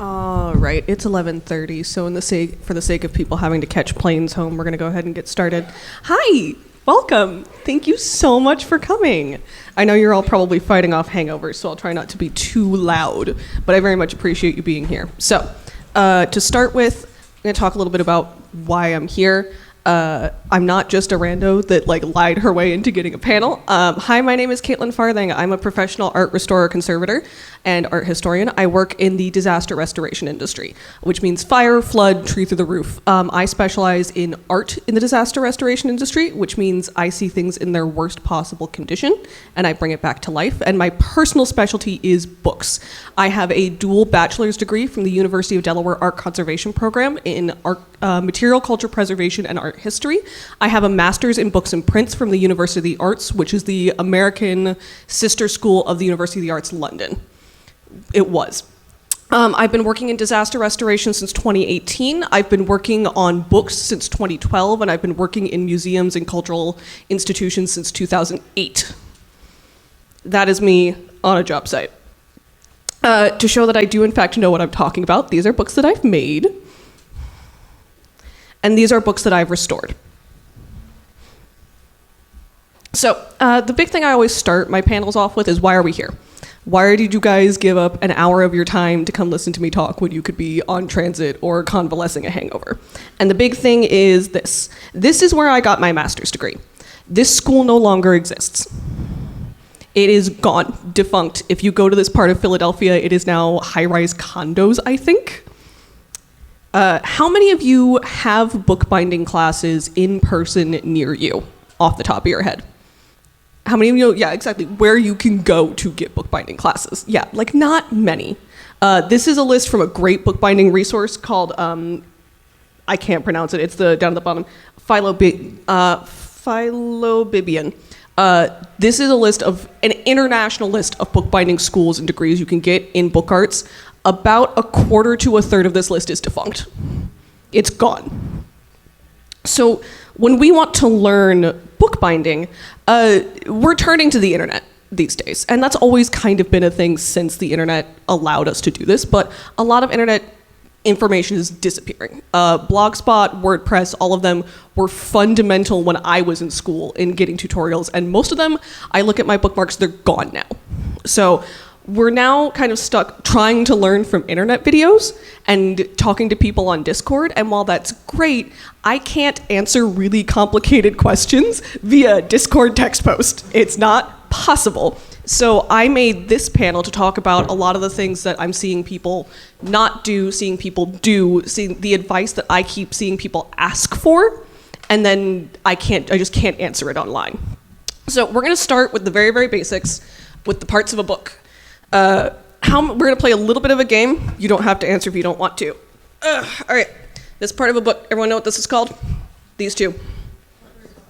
All right, it's 11:30, so for the sake of people having to catch planes home, we're going to go ahead and get started. Hi, welcome. Thank you so much for coming. I know you're all probably fighting off hangovers, so I'll try not to be too loud, but I very much appreciate you being here. So, to start with, I'm going to talk a little bit about why I'm here. I'm not just a rando that lied her way into getting a panel. Hi, my name is Caitlin Farthing. I'm a professional art restorer conservator and art historian. I work in the disaster restoration industry, which means fire, flood, tree through the roof. I specialize in art in the disaster restoration industry, which means I see things in their worst possible condition and I bring it back to life. And my personal specialty is books. I have a dual bachelor's degree from the University of Delaware Art Conservation Program in art, material culture preservation and art history. I have a master's in books and prints from the University of the Arts, which is the American sister school of the University of the Arts London. It was. I've been working in disaster restoration since 2018. I've been working on books since 2012, and I've been working in museums and cultural institutions since 2008. That is me on a job site. To show that I do in fact know what I'm talking about, these are books that I've made. And these are books that I've restored. So the big thing I always start my panels off with is, why are we here? Why did you guys give up an hour of your time to come listen to me talk when you could be on transit or convalescing a hangover? And the big thing is this. This is where I got my master's degree. This school no longer exists. It is gone, defunct. If you go to this part of Philadelphia, it is now high-rise condos, I think. How many of you have bookbinding classes in person near you, off the top of your head? How many of you know, yeah, exactly, where you can go to get bookbinding classes? Yeah, not many. This is a list from a great bookbinding resource called, I can't pronounce it, it's down at the bottom, Philobibian. This is a list of, an international list of bookbinding schools and degrees you can get in book arts. About a quarter to a third of this list is defunct. It's gone. So when we want to learn bookbinding, we're turning to the internet these days. And that's always kind of been a thing since the internet allowed us to do this, but a lot of internet information is disappearing. Blogspot, WordPress, all of them were fundamental when I was in school in getting tutorials, and most of them, I look at my bookmarks, they're gone now. So we're now kind of stuck trying to learn from internet videos and talking to people on Discord, and while that's great, I can't answer really complicated questions via Discord text post. It's not possible. So I made this panel to talk about a lot of the things that I'm seeing people not do, seeing people do, seeing the advice that I keep seeing people ask for, and then I just can't answer it online. So we're gonna start with the very, very basics, with the parts of a book. We're gonna play a little bit of a game. You don't have to answer if you don't want to. All right, this part of a book, everyone know what this is called? These two.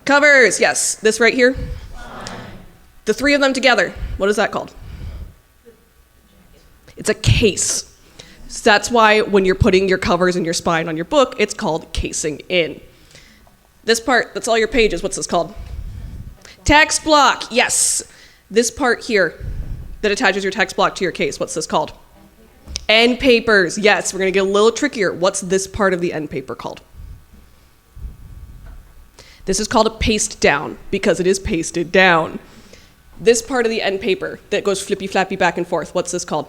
Covers, yes. This right here? The three of them together, what is that called? It's a case. So that's why when you're putting your covers and your spine on your book, it's called casing in. This part, that's all your pages, what's this called? Text block, yes. This part here that attaches your text block to your case, what's this called? End papers, yes, we're gonna get a little trickier. What's this part of the end paper called? This is called a paste down because it is pasted down. This part of the end paper that goes flippy flappy back and forth, what's this called?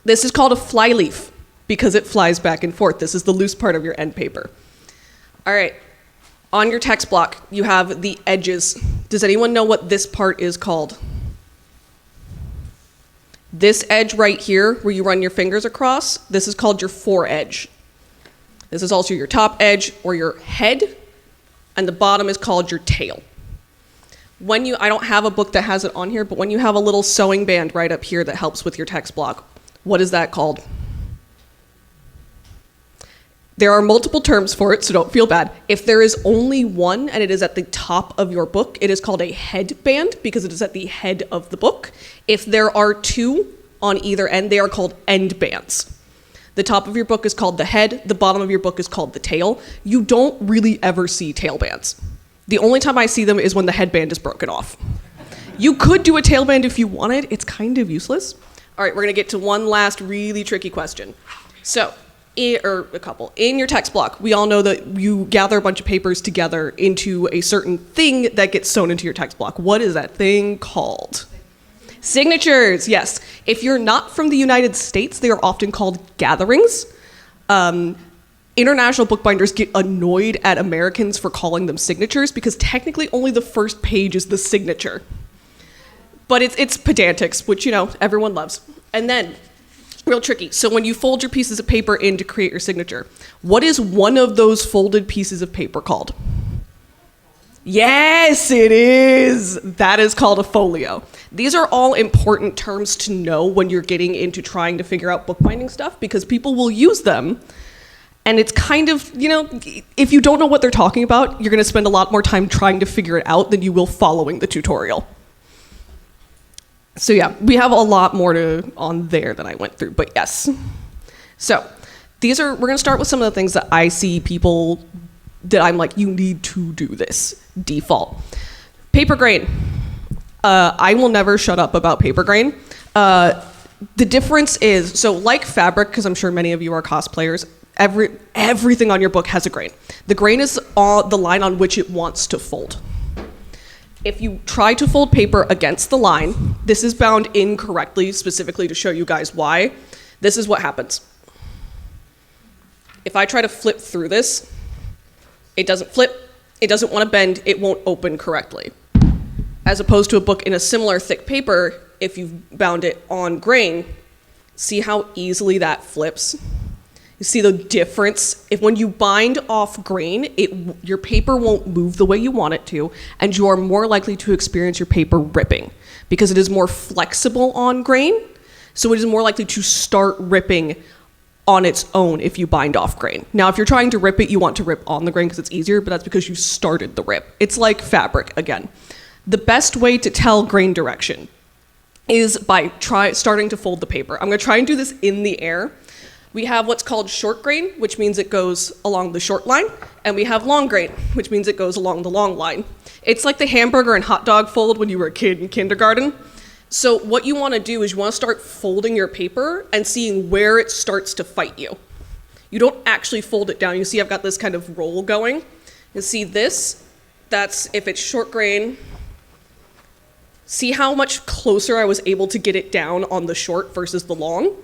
This is called a flyleaf because it flies back and forth. This is the loose part of your end paper. All right, on your text block, you have the edges. Does anyone know what this part is called? This edge right here, where you run your fingers across, this is called your foredge. This is also your top edge or your head, and the bottom is called your tail. I don't have a book that has it on here, but when you have a little sewing band right up here that helps with your text block, what is that called? There are multiple terms for it, so don't feel bad. If there is only one and it is at the top of your book, it is called a headband because it is at the head of the book. If there are two on either end, they are called end bands. The top of your book is called the head, the bottom of your book is called the tail. You don't really ever see tail bands. The only time I see them is when the headband is broken off. You could do a tailband if you wanted, it's kind of useless. All right, we're going to get to one last really tricky question. So, or a couple. In your text block, we all know that you gather a bunch of papers together into a certain thing that gets sewn into your text block. What is that thing called? Signatures, yes. If you're not from the United States, they are often called gatherings. International bookbinders get annoyed at Americans for calling them signatures because technically only the first page is the signature. But it's pedantics, which, everyone loves. And then, real tricky. So when you fold your pieces of paper in to create your signature, what is one of those folded pieces of paper called? Yes, it is. That is called a folio. These are all important terms to know when you're getting into trying to figure out bookbinding stuff because people will use them. And it's kind of, if you don't know what they're talking about, you're going to spend a lot more time trying to figure it out than you will following the tutorial. So yeah, we have a lot more on there than I went through, but yes. So we're gonna start with some of the things that I see people that I'm like, you need to do this, default. Paper grain. I will never shut up about paper grain. The difference is, so like fabric, because I'm sure many of you are cosplayers, everything on your book has a grain. The grain is on the line on which it wants to fold. If you try to fold paper against the line, this is bound incorrectly, specifically to show you guys why. This is what happens. If I try to flip through this, it doesn't flip, it doesn't want to bend, it won't open correctly. As opposed to a book in a similar thick paper, if you've bound it on grain, see how easily that flips? You see the difference? If when you bind off grain, your paper won't move the way you want it to, and you are more likely to experience your paper ripping because it is more flexible on grain, so it is more likely to start ripping on its own if you bind off grain. Now, if you're trying to rip it, you want to rip on the grain because it's easier, but that's because you started the rip. It's like fabric, again. The best way to tell grain direction is by starting to fold the paper. I'm gonna try and do this in the air. We have what's called short grain, which means it goes along the short line, and we have long grain, which means it goes along the long line. It's like the hamburger and hot dog fold when you were a kid in kindergarten. So what you want to do is you want to start folding your paper and seeing where it starts to fight you. You don't actually fold it down. You see I've got this kind of roll going. You see this, that's if it's short grain. See how much closer I was able to get it down on the short versus the long?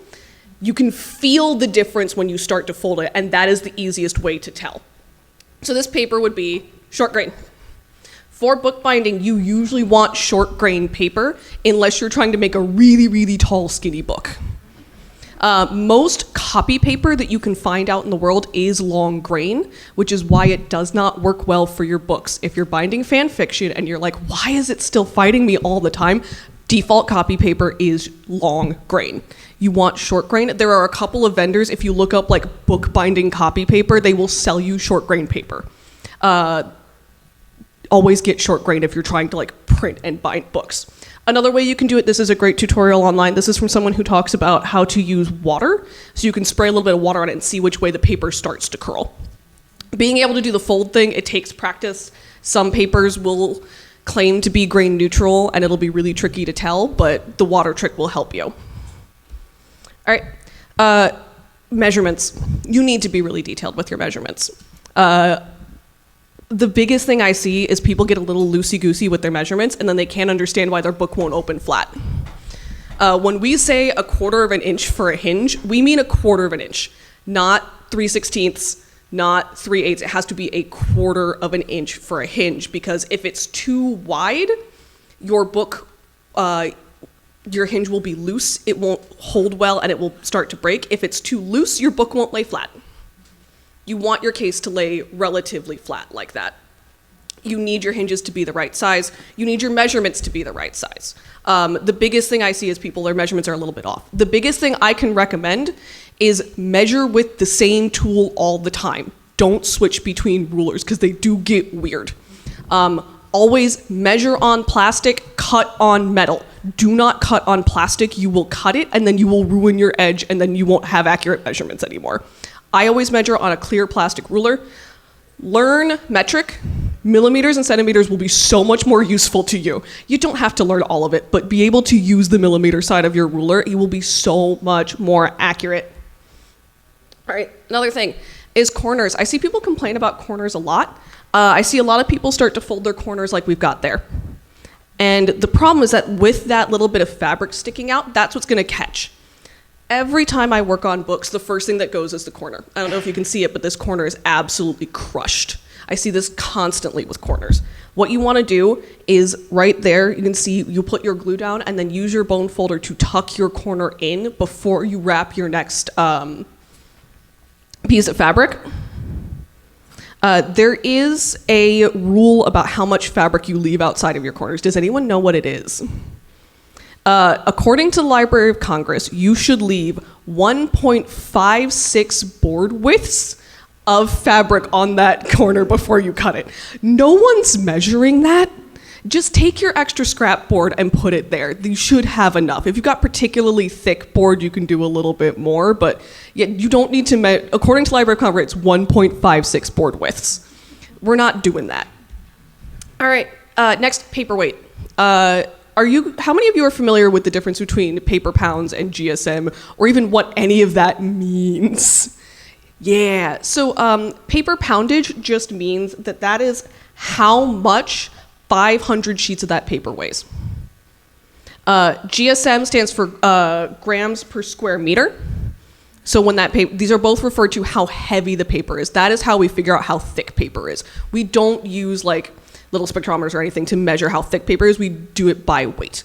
You can feel the difference when you start to fold it, and that is the easiest way to tell. So this paper would be short grain. For bookbinding, you usually want short grain paper unless you're trying to make a really, really tall, skinny book. Most copy paper that you can find out in the world is long grain, which is why it does not work well for your books. If you're binding fan fiction and you're like, why is it still fighting me all the time? Default copy paper is long grain. You want short grain. There are a couple of vendors, if you look up like bookbinding copy paper, they will sell you short grain paper. Always get short grain if you're trying to like print and bind books. Another way you can do it, this is a great tutorial online. This is from someone who talks about how to use water. So you can spray a little bit of water on it and see which way the paper starts to curl. Being able to do the fold thing, it takes practice. Some papers will claim to be grain neutral and it'll be really tricky to tell, but the water trick will help you. All right, measurements. You need to be really detailed with your measurements. The biggest thing I see is people get a little loosey-goosey with their measurements and then they can't understand why their book won't open flat. When we say 1/4 of an inch for a hinge, we mean 1/4 of an inch, not 3/16, not 3/8. It has to be 1/4 of an inch for a hinge because if it's too wide, your book, your hinge will be loose, it won't hold well, and it will start to break. If it's too loose, your book won't lay flat. You want your case to lay relatively flat like that. You need your hinges to be the right size. You need your measurements to be the right size. The biggest thing I see is their measurements are a little bit off. The biggest thing I can recommend is measure with the same tool all the time. Don't switch between rulers because they do get weird. Always measure on plastic, cut on metal. Do not cut on plastic. You will cut it and then you will ruin your edge and then you won't have accurate measurements anymore. I always measure on a clear plastic ruler. Learn metric. Millimeters and centimeters will be so much more useful to you. You don't have to learn all of it, but be able to use the millimeter side of your ruler. You will be so much more accurate. All right, another thing is corners. I see people complain about corners a lot. I see a lot of people start to fold their corners like we've got there. And the problem is that with that little bit of fabric sticking out, that's what's gonna catch. Every time I work on books, the first thing that goes is the corner. I don't know if you can see it, but this corner is absolutely crushed. I see this constantly with corners. What you want to do is right there, you can see you put your glue down and then use your bone folder to tuck your corner in before you wrap your next piece of fabric. There is a rule about how much fabric you leave outside of your corners. Does anyone know what it is? According to the Library of Congress, you should leave 1.56 board widths of fabric on that corner before you cut it. No one's measuring that. Just take your extra scrap board and put it there. You should have enough. If you've got particularly thick board, you can do a little bit more, but yeah, you don't need to according to Library of Congress, it's 1.56 board widths. We're not doing that. All right, next, paperweight. How many of you are familiar with the difference between paper pounds and GSM, or even what any of that means? Yeah, so paper poundage just means that is how much 500 sheets of that paper weighs. GSM stands for grams per square meter. So when these are both referred to how heavy the paper is. That is how we figure out how thick paper is. We don't use like little spectrometers or anything to measure how thick paper is. We do it by weight.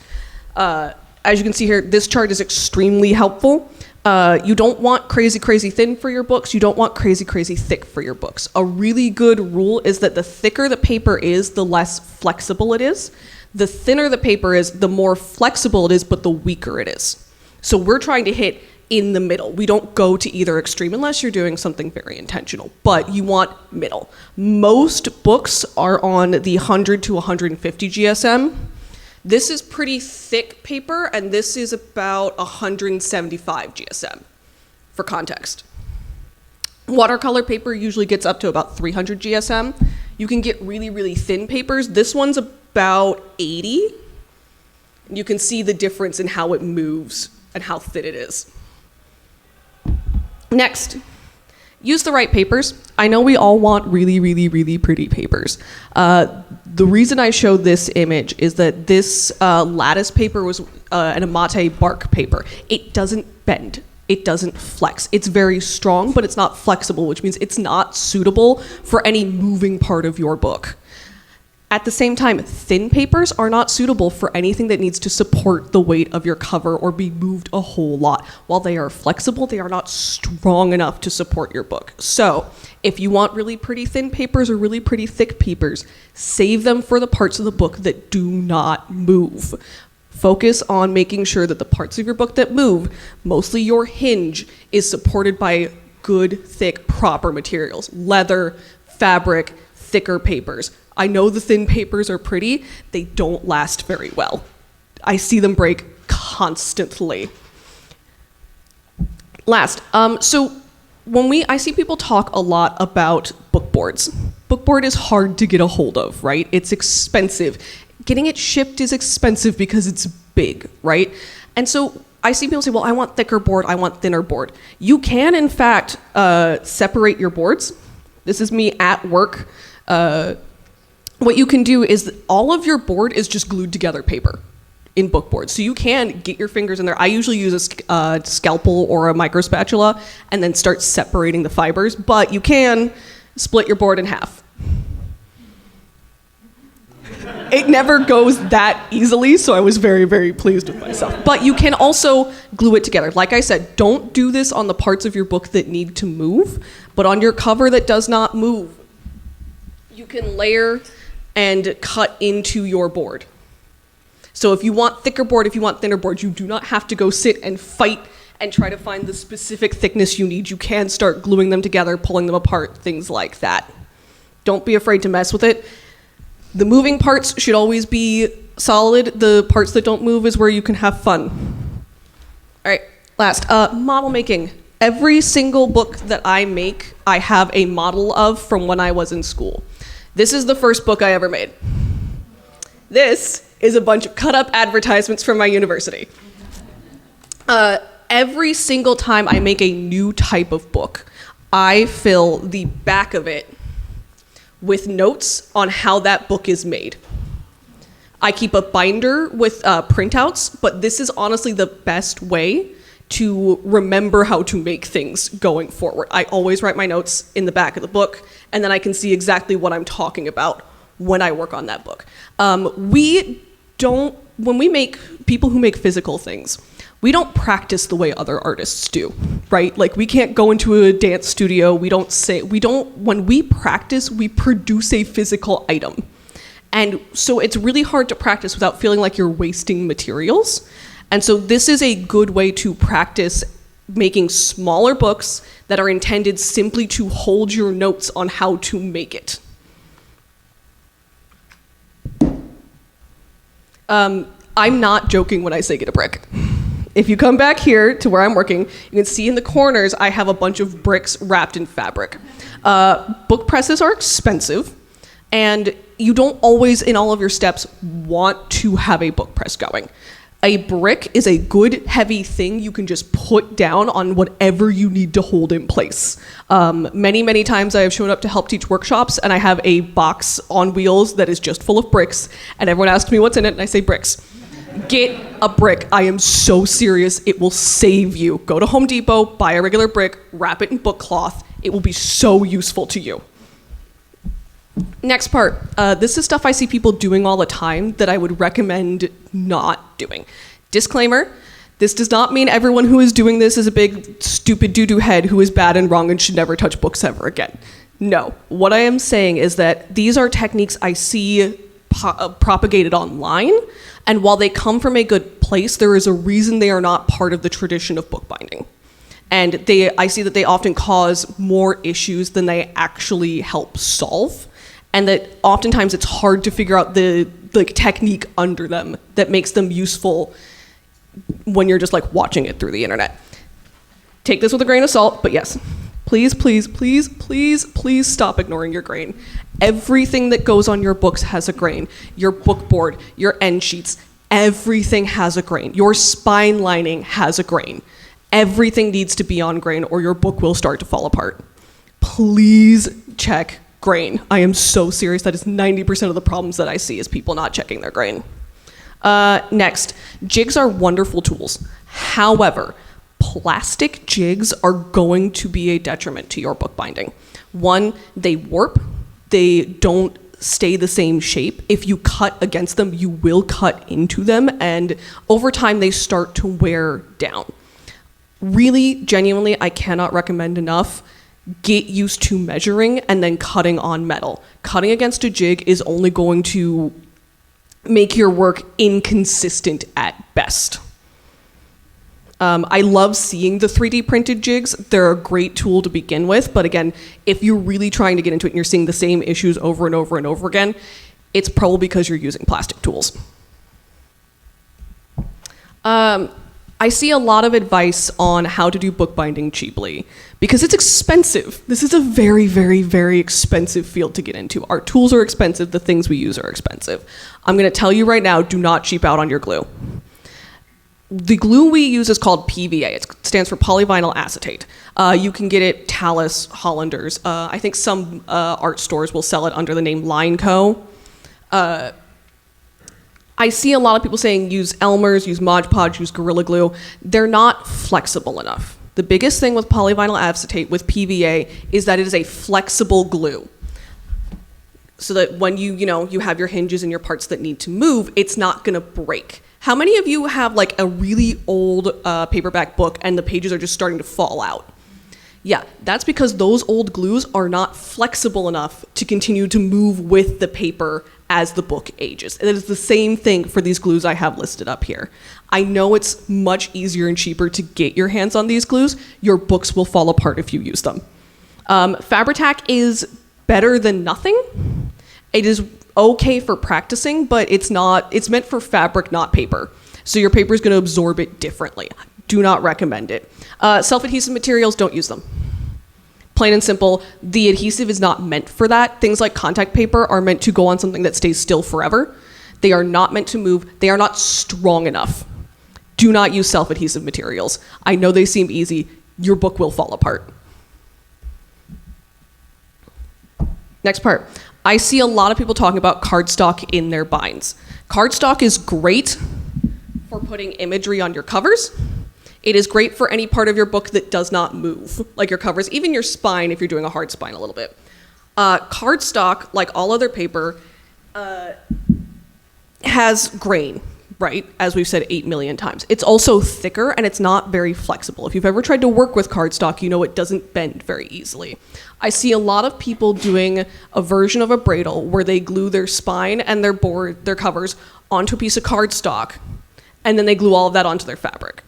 As you can see here, this chart is extremely helpful. You don't want crazy, crazy thin for your books. You don't want crazy, crazy thick for your books. A really good rule is that the thicker the paper is, the less flexible it is. The thinner the paper is, the more flexible it is, but the weaker it is. So we're trying to hit in the middle. We don't go to either extreme unless you're doing something very intentional, but you want middle. Most books are on the 100 to 150 GSM. This is pretty thick paper, and this is about 175 GSM, for context. Watercolor paper usually gets up to about 300 GSM. You can get really, really thin papers. This one's about 80. You can see the difference in how it moves and how thin it is. Next, use the right papers. I know we all want really, really, really pretty papers. The reason I showed this image is that this lattice paper was an amate bark paper. It doesn't bend. It doesn't flex. It's very strong, but it's not flexible, which means it's not suitable for any moving part of your book. At the same time, thin papers are not suitable for anything that needs to support the weight of your cover or be moved a whole lot. While they are flexible, they are not strong enough to support your book. So if you want really pretty thin papers or really pretty thick papers, save them for the parts of the book that do not move. Focus on making sure that the parts of your book that move, mostly your hinge, is supported by good, thick, proper materials. Leather, fabric, thicker papers. I know the thin papers are pretty, they don't last very well. I see them break constantly. Last, so I see people talk a lot about book boards. Book board is hard to get a hold of, right? It's expensive. Getting it shipped is expensive because it's big, right? And so I see people say, well, I want thicker board, I want thinner board. You can, in fact, separate your boards. This is me at work. What you can do is all of your board is just glued together paper in book board. So you can get your fingers in there. I usually use a scalpel or a micro spatula and then start separating the fibers, but you can split your board in half. It never goes that easily, so I was very, very pleased with myself. But you can also glue it together. Like I said, don't do this on the parts of your book that need to move, but on your cover that does not move, you can layer and cut into your board. So if you want thicker board, if you want thinner board, you do not have to go sit and fight and try to find the specific thickness you need. You can start gluing them together, pulling them apart, things like that. Don't be afraid to mess with it. The moving parts should always be solid. The parts that don't move is where you can have fun. All right, last, model making. Every single book that I make, I have a model of from when I was in school. This is the first book I ever made. This is a bunch of cut-up advertisements from my university. Every single time I make a new type of book, I fill the back of it with notes on how that book is made. I keep a binder with printouts, but this is honestly the best way to remember how to make things going forward. I always write my notes in the back of the book, and then I can see exactly what I'm talking about when I work on that book. When we make, people who make physical things, we don't practice the way other artists do, right? Like, we can't go into a dance studio, when we practice, we produce a physical item. And so it's really hard to practice without feeling like you're wasting materials. And so this is a good way to practice making smaller books that are intended simply to hold your notes on how to make it. I'm not joking when I say get a brick. If you come back here to where I'm working, you can see in the corners I have a bunch of bricks wrapped in fabric. Book presses are expensive, and you don't always, in all of your steps, want to have a book press going. A brick is a good, heavy thing you can just put down on whatever you need to hold in place. Many, many times I have shown up to help teach workshops, and I have a box on wheels that is just full of bricks, and everyone asks me what's in it, and I say bricks. Get a brick. I am so serious. It will save you. Go to Home Depot, buy a regular brick, wrap it in book cloth. It will be so useful to you. Next part. This is stuff I see people doing all the time that I would recommend not doing. Disclaimer. This does not mean everyone who is doing this is a big, stupid doo-doo head who is bad and wrong and should never touch books ever again. No. What I am saying is that these are techniques I see propagated online, and while they come from a good place, there is a reason they are not part of the tradition of bookbinding. And I see that they often cause more issues than they actually help solve, and that oftentimes it's hard to figure out the technique under them that makes them useful when you're just like watching it through the internet. Take this with a grain of salt, but yes, please, please, please, please, please stop ignoring your grain. Everything that goes on your books has a grain. Your book board, your end sheets, everything has a grain. Your spine lining has a grain. Everything needs to be on grain or your book will start to fall apart. Please check grain. I am so serious. That is 90% of the problems that I see is people not checking their grain. Next, jigs are wonderful tools. However, plastic jigs are going to be a detriment to your bookbinding. One, they warp. They don't stay the same shape. If you cut against them, you will cut into them, and over time they start to wear down. Really, genuinely, I cannot recommend enough. Get used to measuring and then cutting on metal. Cutting against a jig is only going to make your work inconsistent at best. I love seeing the 3D printed jigs. They're a great tool to begin with, but again, if you're really trying to get into it and you're seeing the same issues over and over and over again, it's probably because you're using plastic tools. I see a lot of advice on how to do bookbinding cheaply because it's expensive. This is a very, very, very expensive field to get into. Our tools are expensive, the things we use are expensive. I'm gonna tell you right now, do not cheap out on your glue. The glue we use is called PVA. It stands for polyvinyl acetate. You can get it Talus, Hollanders. I think some art stores will sell it under the name Line Co. I see a lot of people saying use Elmer's, use Mod Podge, use Gorilla Glue. They're not flexible enough. The biggest thing with polyvinyl acetate, with PVA, is that it is a flexible glue. So that when you have your hinges and your parts that need to move, it's not gonna break. How many of you have like a really old paperback book and the pages are just starting to fall out? Yeah, that's because those old glues are not flexible enough to continue to move with the paper as the book ages. And it is the same thing for these glues I have listed up here. I know it's much easier and cheaper to get your hands on these glues. Your books will fall apart if you use them. Fabri-Tac is better than nothing. It is okay for practicing, but it's meant for fabric, not paper. So your paper is going to absorb it differently. Do not recommend it. Self-adhesive materials, don't use them. Plain and simple, the adhesive is not meant for that. Things like contact paper are meant to go on something that stays still forever. They are not meant to move. They are not strong enough. Do not use self-adhesive materials. I know they seem easy. Your book will fall apart. Next part. I see a lot of people talking about cardstock in their binds. Cardstock is great for putting imagery on your covers. It is great for any part of your book that does not move, like your covers, even your spine if you're doing a hard spine a little bit. Cardstock, like all other paper, has grain, right? As we've said 8 million times. It's also thicker and it's not very flexible. If you've ever tried to work with cardstock, you know it doesn't bend very easily. I see a lot of people doing a version of a Bradle where they glue their spine and their covers onto a piece of cardstock, and then they glue all of that onto their fabric.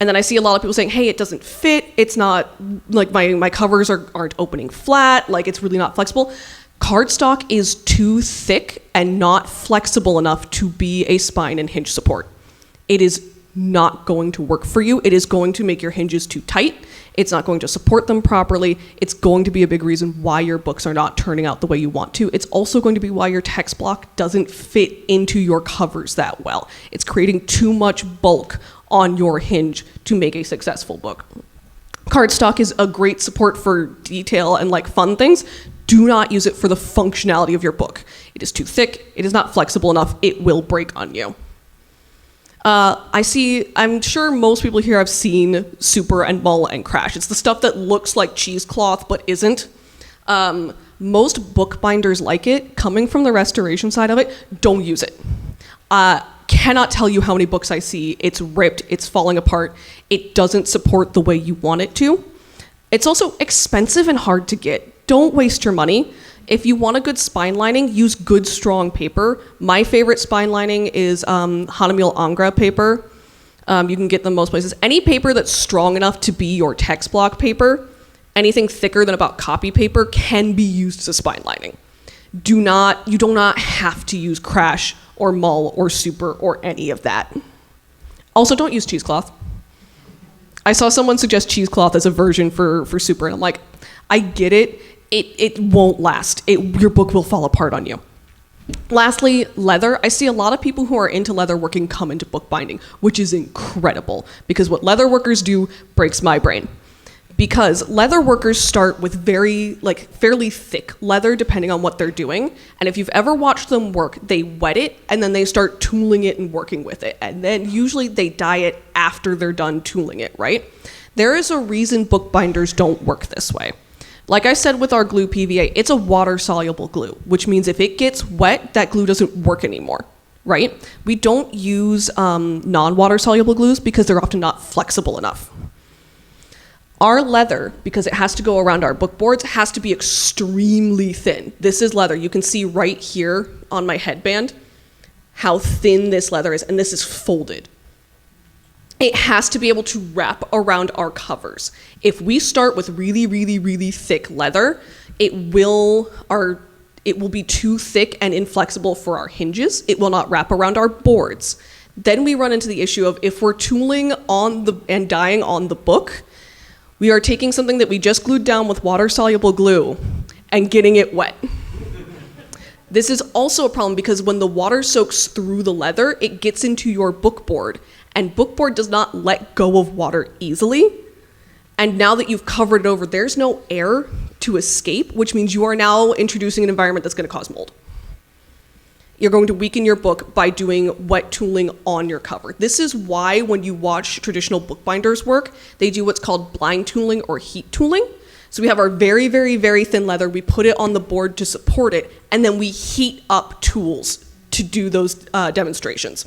And then I see a lot of people saying, hey, it doesn't fit. It's not, like my covers aren't opening flat. Like it's really not flexible. Cardstock is too thick and not flexible enough to be a spine and hinge support. It is not going to work for you. It is going to make your hinges too tight. It's not going to support them properly. It's going to be a big reason why your books are not turning out the way you want to. It's also going to be why your text block doesn't fit into your covers that well. It's creating too much bulk on your hinge to make a successful book. Cardstock is a great support for detail and like fun things. Do not use it for the functionality of your book. It is too thick. It is not flexible enough. It will break on you. I'm sure most people here have seen Super and Mull and Crash. It's the stuff that looks like cheesecloth but isn't. Most bookbinders like it. Coming from the restoration side of it, don't use it. Cannot tell you how many books I see. It's ripped, it's falling apart. It doesn't support the way you want it to. It's also expensive and hard to get. Don't waste your money. If you want a good spine lining, use good, strong paper. My favorite spine lining is Hanamiel Angra paper. You can get them most places. Any paper that's strong enough to be your text block paper, anything thicker than about copy paper can be used as a spine lining. You do not have to use Crash or Mull or Super or any of that. Also, don't use cheesecloth. I saw someone suggest cheesecloth as a version for Super, and I'm like, I get it. It won't last. Your book will fall apart on you. Lastly, leather. I see a lot of people who are into leatherworking come into bookbinding, which is incredible because what leatherworkers do breaks my brain. Because leatherworkers start with fairly thick leather depending on what they're doing. And if you've ever watched them work, they wet it and then they start tooling it and working with it. And then usually they dye it after they're done tooling it, right? There is a reason bookbinders don't work this way. Like I said with our glue PVA, it's a water-soluble glue, which means if it gets wet, that glue doesn't work anymore, right? We don't use non-water-soluble glues because they're often not flexible enough. Our leather, because it has to go around our book boards, has to be extremely thin. This is leather. You can see right here on my headband how thin this leather is, and this is folded. It has to be able to wrap around our covers. If we start with really, really, really thick leather, it will be too thick and inflexible for our hinges. It will not wrap around our boards. Then we run into the issue of if we're tooling and dyeing on the book, we are taking something that we just glued down with water-soluble glue and getting it wet. This is also a problem because when the water soaks through the leather, it gets into your book board, and book board does not let go of water easily. And now that you've covered it over, there's no air to escape, which means you are now introducing an environment that's going to cause mold. You're going to weaken your book by doing wet tooling on your cover. This is why when you watch traditional bookbinders work, they do what's called blind tooling or heat tooling. So we have our very, very, very thin leather, we put it on the board to support it, and then we heat up tools to do those demonstrations.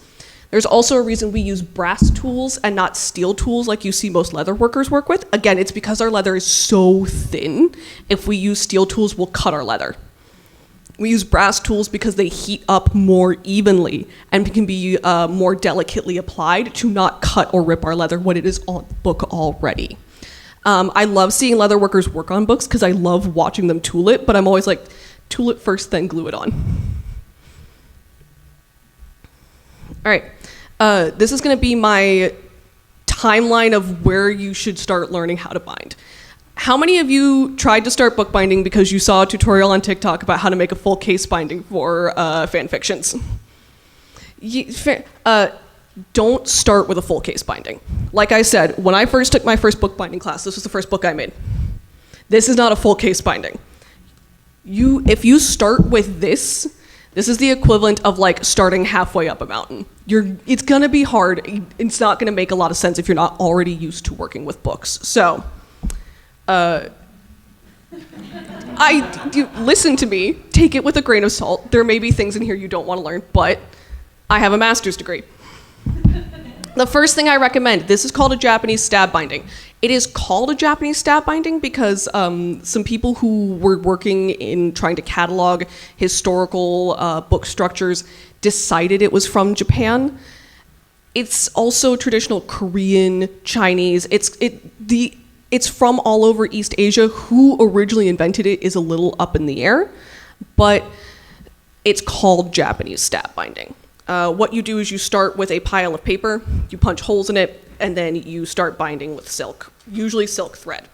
There's also a reason we use brass tools and not steel tools like you see most leather workers work with. Again, it's because our leather is so thin. If we use steel tools, we'll cut our leather. We use brass tools because they heat up more evenly and can be more delicately applied to not cut or rip our leather when it is on the book already. I love seeing leather workers work on books because I love watching them tool it, but I'm always like, tool it first, then glue it on. All right, this is gonna be my timeline of where you should start learning how to bind. How many of you tried to start bookbinding because you saw a tutorial on TikTok about how to make a full case binding for fan fictions? Don't start with a full case binding. Like I said, when I first took my first bookbinding class, this was the first book I made. This is not a full case binding. If you start with this is the equivalent of like starting halfway up a mountain. It's gonna be hard. It's not gonna make a lot of sense if you're not already used to working with books. So, listen to me, take it with a grain of salt. There may be things in here you don't want to learn, but I have a master's degree. The first thing I recommend, this is called a Japanese stab binding. It is called a Japanese stab binding because some people who were working in trying to catalog historical book structures decided it was from Japan. It's also traditional Korean, Chinese. It's from all over East Asia. Who originally invented it is a little up in the air, but it's called Japanese stab binding. What you do is you start with a pile of paper, you punch holes in it, and then you start binding with silk, usually silk thread.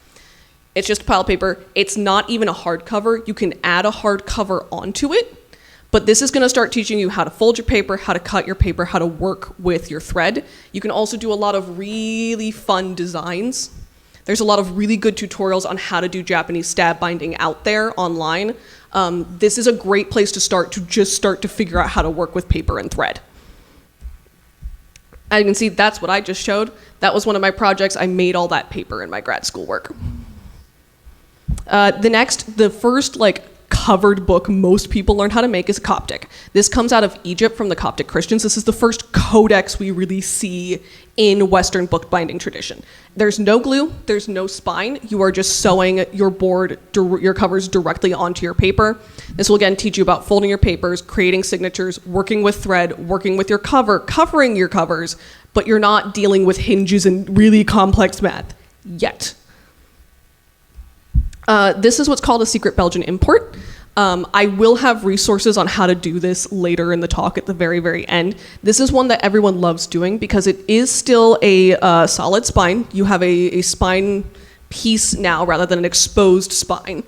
It's just a pile of paper. It's not even a hardcover. You can add a hardcover onto it, but this is gonna start teaching you how to fold your paper, how to cut your paper, how to work with your thread. You can also do a lot of really fun designs. There's a lot of really good tutorials on how to do Japanese stab binding out there online. This is a great place to start to figure out how to work with paper and thread. As you can see, that's what I just showed. That was one of my projects. I made all that paper in my grad school work. The first covered book most people learn how to make is a Coptic. This comes out of Egypt from the Coptic Christians. This is the first codex we really see in Western bookbinding tradition. There's no glue, there's no spine. You are just sewing your covers directly onto your paper. This will again teach you about folding your papers, creating signatures, working with thread, working with your cover, covering your covers, but you're not dealing with hinges and really complex math yet. This is what's called a secret Belgian import. I will have resources on how to do this later in the talk at the very, very end. This is one that everyone loves doing because it is still a solid spine. You have a spine piece now rather than an exposed spine.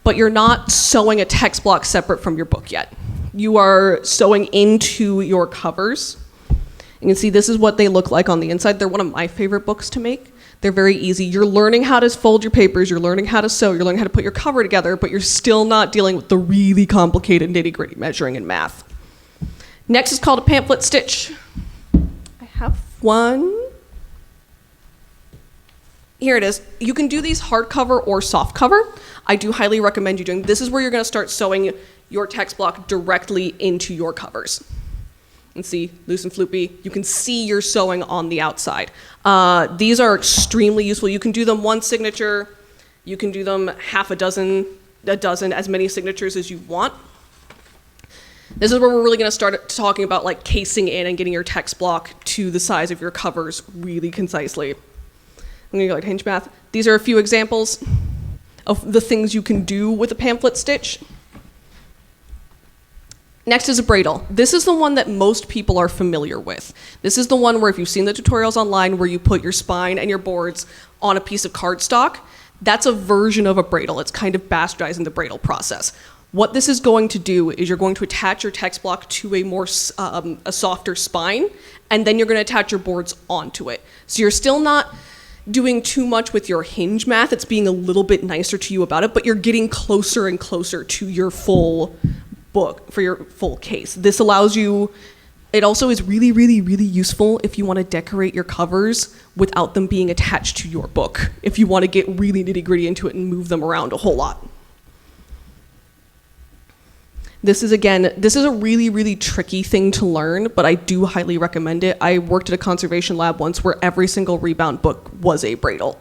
But you're not sewing a text block separate from your book yet. You are sewing into your covers. You can see this is what they look like on the inside. They're one of my favorite books to make. They're very easy. You're learning how to fold your papers, you're learning how to sew, you're learning how to put your cover together, but you're still not dealing with the really complicated nitty-gritty measuring and math. Next is called a pamphlet stitch. I have one. Here it is. You can do these hardcover or softcover. I do highly recommend you doing. This is where you're going to start sewing your text block directly into your covers. And see, loose and floopy. You can see your sewing on the outside. These are extremely useful. You can do them one signature. You can do them half a dozen, as many signatures as you want. This is where we're really going to start talking about casing in and getting your text block to the size of your covers really concisely. I'm going to go hinge math. These are a few examples of the things you can do with a pamphlet stitch. Next is a bradle. This is the one that most people are familiar with. This is the one where if you've seen the tutorials online where you put your spine and your boards on a piece of cardstock, that's a version of a bradle. It's kind of bastardizing the bradle process. What this is going to do is you're going to attach your text block to a softer spine, and then you're going to attach your boards onto it. So you're still not doing too much with your hinge math. It's being a little bit nicer to you about it, but you're getting closer and closer to your full book for your full case. This allows you, it also is really, really, really useful if you want to decorate your covers without them being attached to your book, if you want to get really nitty-gritty into it and move them around a whole lot. This is a really, really tricky thing to learn, but I do highly recommend it. I worked at a conservation lab once where every single rebound book was a bradle.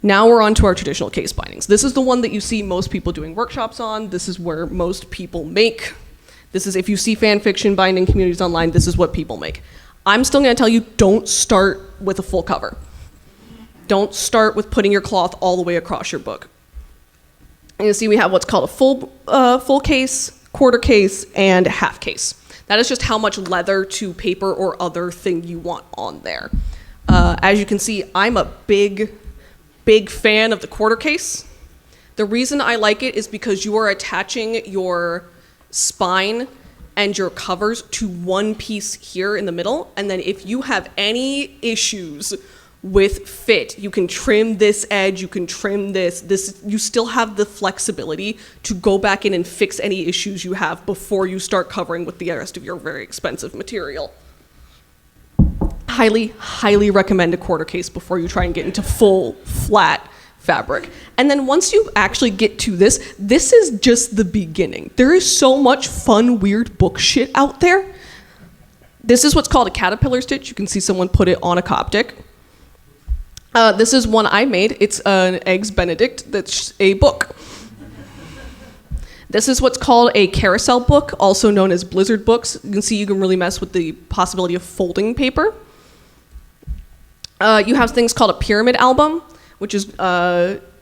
Now we're on to our traditional case bindings. This is the one that you see most people doing workshops on. This is where most people make. This is, if you see fan fiction binding communities online, this is what people make. I'm still gonna tell you, don't start with a full cover. Don't start with putting your cloth all the way across your book. And you see we have what's called a full case, quarter case, and half case. That is just how much leather to paper or other thing you want on there. As you can see, I'm a big Big fan of the quarter case. The reason I like it is because you are attaching your spine and your covers to one piece here in the middle, and then if you have any issues with fit, you can trim this edge, you can trim this, you still have the flexibility to go back in and fix any issues you have before you start covering with the rest of your very expensive material. Highly, highly recommend a quarter case before you try and get into full flat fabric. And then once you actually get to this is just the beginning. There is so much fun, weird book shit out there. This is what's called a caterpillar stitch. You can see someone put it on a Coptic. This is one I made. It's an Eggs Benedict that's a book. This is what's called a carousel book, also known as blizzard books. You can see you can really mess with the possibility of folding paper. You have things called a pyramid album, which is, you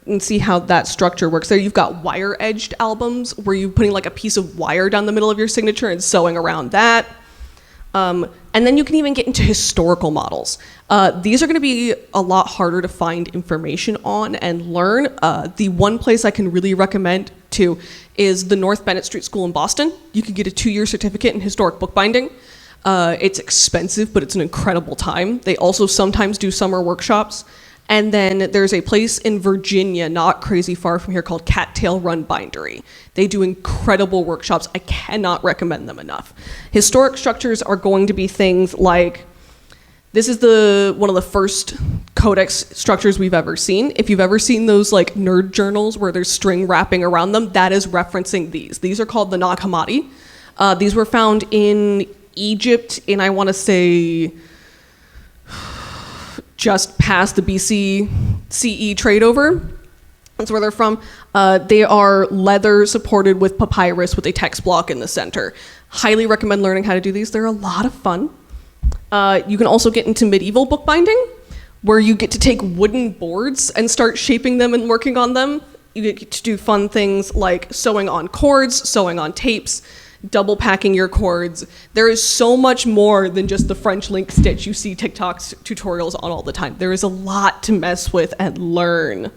can see how that structure works there. You've got wire-edged albums where you're putting like a piece of wire down the middle of your signature and sewing around that. And then you can even get into historical models. These are going to be a lot harder to find information on and learn. The one place I can really recommend to is the North Bennett Street School in Boston. You can get a 2-year certificate in historic bookbinding. It's expensive, but it's an incredible time. They also sometimes do summer workshops. And then there's a place in Virginia, not crazy far from here, called Cattail Run Bindery. They do incredible workshops. I cannot recommend them enough. Historic structures are going to be things like, this is one of the first codex structures we've ever seen. If you've ever seen those like nerd journals where there's string wrapping around them, that is referencing these. These are called the Nag Hammadi. These were found in Egypt in, I want to say, just past the BC CE trade over. That's where they're from. They are leather supported with papyrus with a text block in the center. Highly recommend learning how to do these. They're a lot of fun. You can also get into medieval bookbinding, where you get to take wooden boards and start shaping them and working on them. You get to do fun things like sewing on cords, sewing on tapes, double packing your cords. There is so much more than just the French link stitch you see TikTok tutorials on all the time. There is a lot to mess with and learn.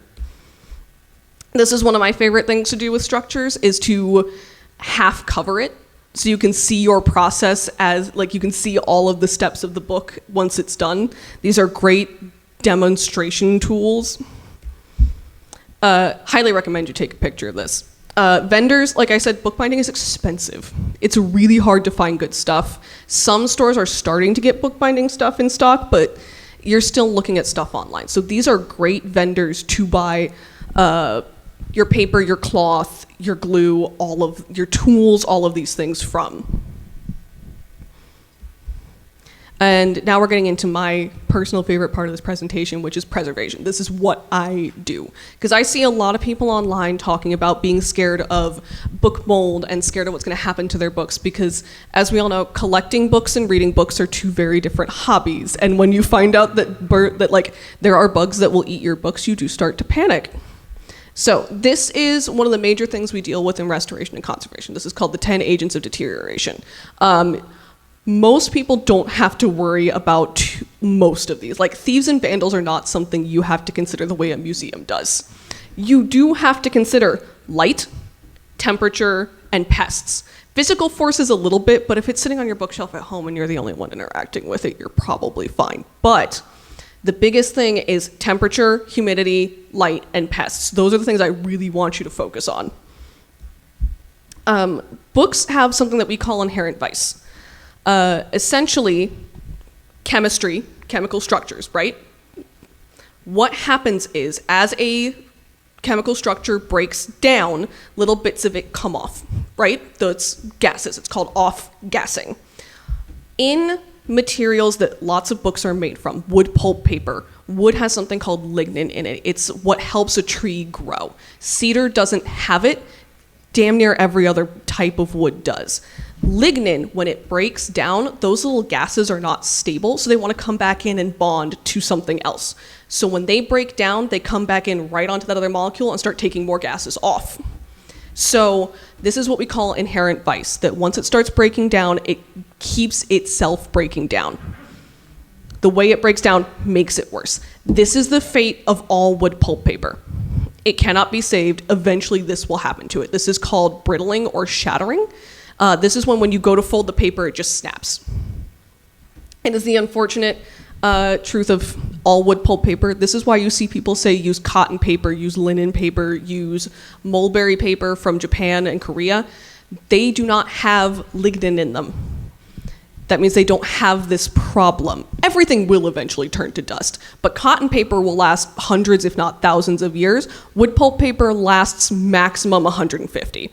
This is one of my favorite things to do with structures, is to half cover it. So you can see your process as, like, you can see all of the steps of the book once it's done. These are great demonstration tools. Highly recommend you take a picture of this. Vendors, like I said, bookbinding is expensive. It's really hard to find good stuff. Some stores are starting to get bookbinding stuff in stock, but you're still looking at stuff online. So these are great vendors to buy your paper, your cloth, your glue, all of your tools, all of these things from. And now we're getting into my personal favorite part of this presentation, which is preservation. This is what I do. Because I see a lot of people online talking about being scared of book mold and scared of what's going to happen to their books, because as we all know, collecting books and reading books are two very different hobbies. And when you find out that like there are bugs that will eat your books, you do start to panic. So this is one of the major things we deal with in restoration and conservation. This is called the 10 agents of deterioration. Most people don't have to worry about most of these. Like, thieves and vandals are not something you have to consider the way a museum does. You do have to consider light, temperature, and pests. Physical forces a little bit, but if it's sitting on your bookshelf at home and you're the only one interacting with it, you're probably fine. But the biggest thing is temperature, humidity, light, and pests. Those are the things I really want you to focus on. Books have something that we call inherent vice. Essentially, chemistry, chemical structures, right? What happens is, as a chemical structure breaks down, little bits of it come off, right? Those gases, it's called off-gassing. In materials that lots of books are made from, wood pulp paper, wood has something called lignin in it. It's what helps a tree grow. Cedar doesn't have it. Damn near every other type of wood does. Lignin, when it breaks down, those little gases are not stable, so they want to come back in and bond to something else. So when they break down, they come back in right onto that other molecule and start taking more gases off. So this is what we call inherent vice, that once it starts breaking down, it keeps itself breaking down. The way it breaks down makes it worse. This is the fate of all wood pulp paper. It cannot be saved. Eventually, this will happen to it. This is called brittling or shattering. This is when you go to fold the paper, it just snaps. It is the unfortunate truth of all wood pulp paper. This is why you see people say use cotton paper, use linen paper, use mulberry paper from Japan and Korea. They do not have lignin in them. That means they don't have this problem. Everything will eventually turn to dust, but cotton paper will last hundreds, if not thousands of years. Wood pulp paper lasts maximum 150.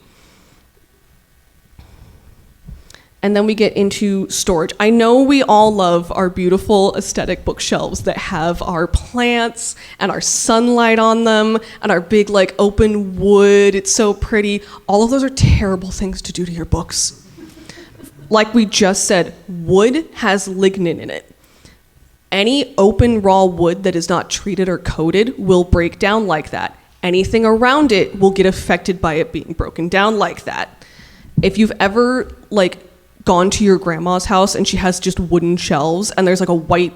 And then we get into storage. I know we all love our beautiful aesthetic bookshelves that have our plants and our sunlight on them and our big like open wood. It's so pretty. All of those are terrible things to do to your books. Like we just said, wood has lignin in it. Any open raw wood that is not treated or coated will break down like that. Anything around it will get affected by it being broken down like that. If you've ever gone to your grandma's house and she has just wooden shelves and there's like a white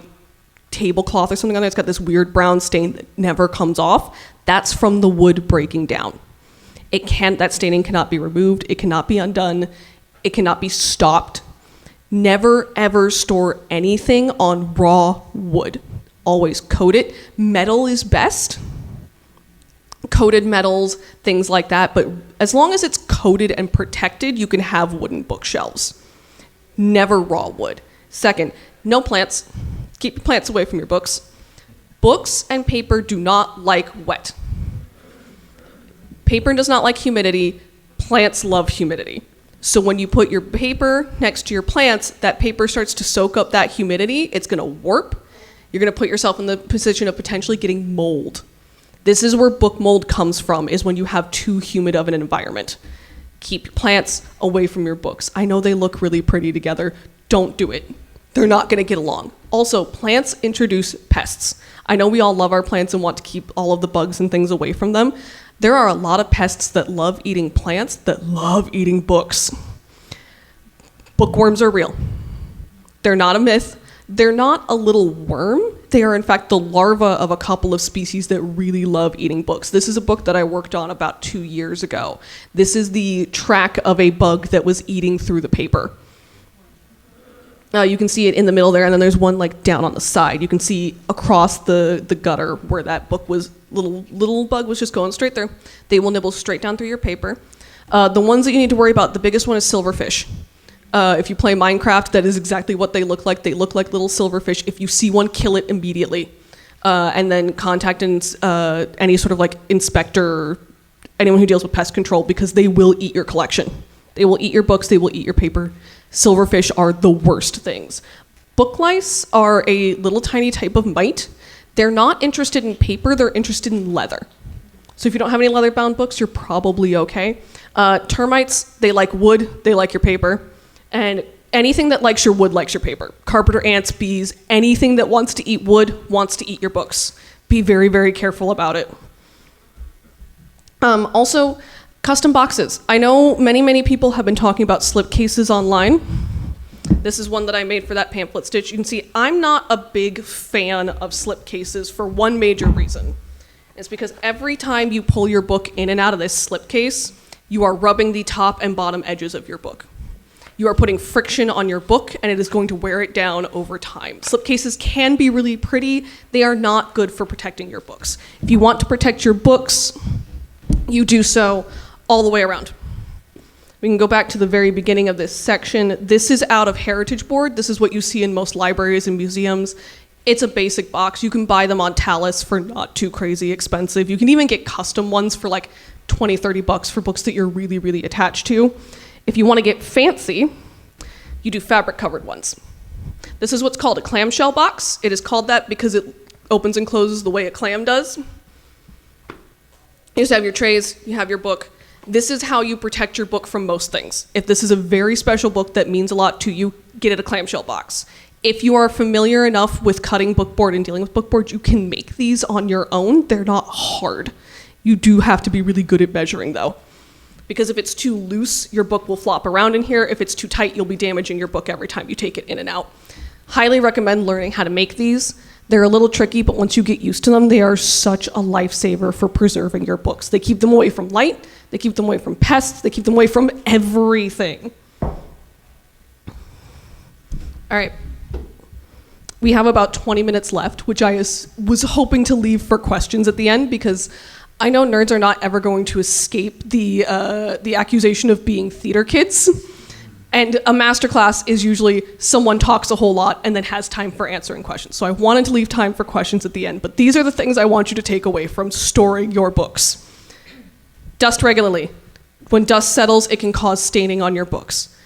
tablecloth or something on there, it's got this weird brown stain that never comes off, that's from the wood breaking down. That staining cannot be removed, it cannot be undone, it cannot be stopped. Never ever store anything on raw wood. Always coat it. Metal is best. Coated metals, things like that, but as long as it's coated and protected, you can have wooden bookshelves. Never raw wood. Second, no plants. Keep your plants away from your books. Books and paper do not like wet. Paper does not like humidity. Plants love humidity. So when you put your paper next to your plants, that paper starts to soak up that humidity. It's going to warp. You're going to put yourself in the position of potentially getting mold. This is where book mold comes from, is when you have too humid of an environment. Keep plants away from your books. I know they look really pretty together. Don't do it. They're not going to get along. Also, plants introduce pests. I know we all love our plants and want to keep all of the bugs and things away from them. There are a lot of pests that love eating plants that love eating books. Bookworms are real. They're not a myth. They're not a little worm. They are, in fact, the larva of a couple of species that really love eating books. This is a book that I worked on about 2 years ago. This is the track of a bug that was eating through the paper. You can see it in the middle there, and then there's one down on the side. You can see across the gutter where that book was, little bug was just going straight through. They will nibble straight down through your paper. The ones that you need to worry about, the biggest one is silverfish. If you play Minecraft, that is exactly what they look like. They look like little silverfish. If you see one, kill it immediately. And then contact any sort of inspector, anyone who deals with pest control, because they will eat your collection. They will eat your books, they will eat your paper. Silverfish are the worst things. Book lice are a little tiny type of mite. They're not interested in paper, they're interested in leather. So if you don't have any leather-bound books, you're probably okay. Termites, they like wood, they like your paper. And anything that likes your wood likes your paper. Carpenter ants, bees, anything that wants to eat wood wants to eat your books. Be very, very careful about it. Also, custom boxes. I know many people have been talking about slipcases online. This is one that I made for that pamphlet stitch. You can see I'm not a big fan of slipcases for one major reason. It's because every time you pull your book in and out of this slipcase, you are rubbing the top and bottom edges of your book. You are putting friction on your book, and it is going to wear it down over time. Slipcases can be really pretty. They are not good for protecting your books. If you want to protect your books, you do so all the way around. We can go back to the very beginning of this section. This is out of Heritage Board. This is what you see in most libraries and museums. It's a basic box. You can buy them on Talus for not too crazy expensive. You can even get custom ones for $20-30 for books that you're really, really attached to. If you want to get fancy, you do fabric-covered ones. This is what's called a clamshell box. It is called that because it opens and closes the way a clam does. You just have your trays, you have your book. This is how you protect your book from most things. If this is a very special book that means a lot to you, get it a clamshell box. If you are familiar enough with cutting bookboard and dealing with bookboard, you can make these on your own. They're not hard. You do have to be really good at measuring, though. Because if it's too loose, your book will flop around in here. If it's too tight, you'll be damaging your book every time you take it in and out. Highly recommend learning how to make these. They're a little tricky, but once you get used to them, they are such a lifesaver for preserving your books. They keep them away from light, they keep them away from pests, they keep them away from everything. All right. We have about 20 minutes left, which I was hoping to leave for questions at the end, because I know nerds are not ever going to escape the accusation of being theater kids. And a masterclass is usually someone talks a whole lot and then has time for answering questions. So I wanted to leave time for questions at the end, but these are the things I want you to take away from storing your books. Dust regularly. When dust settles, it can cause staining on your books.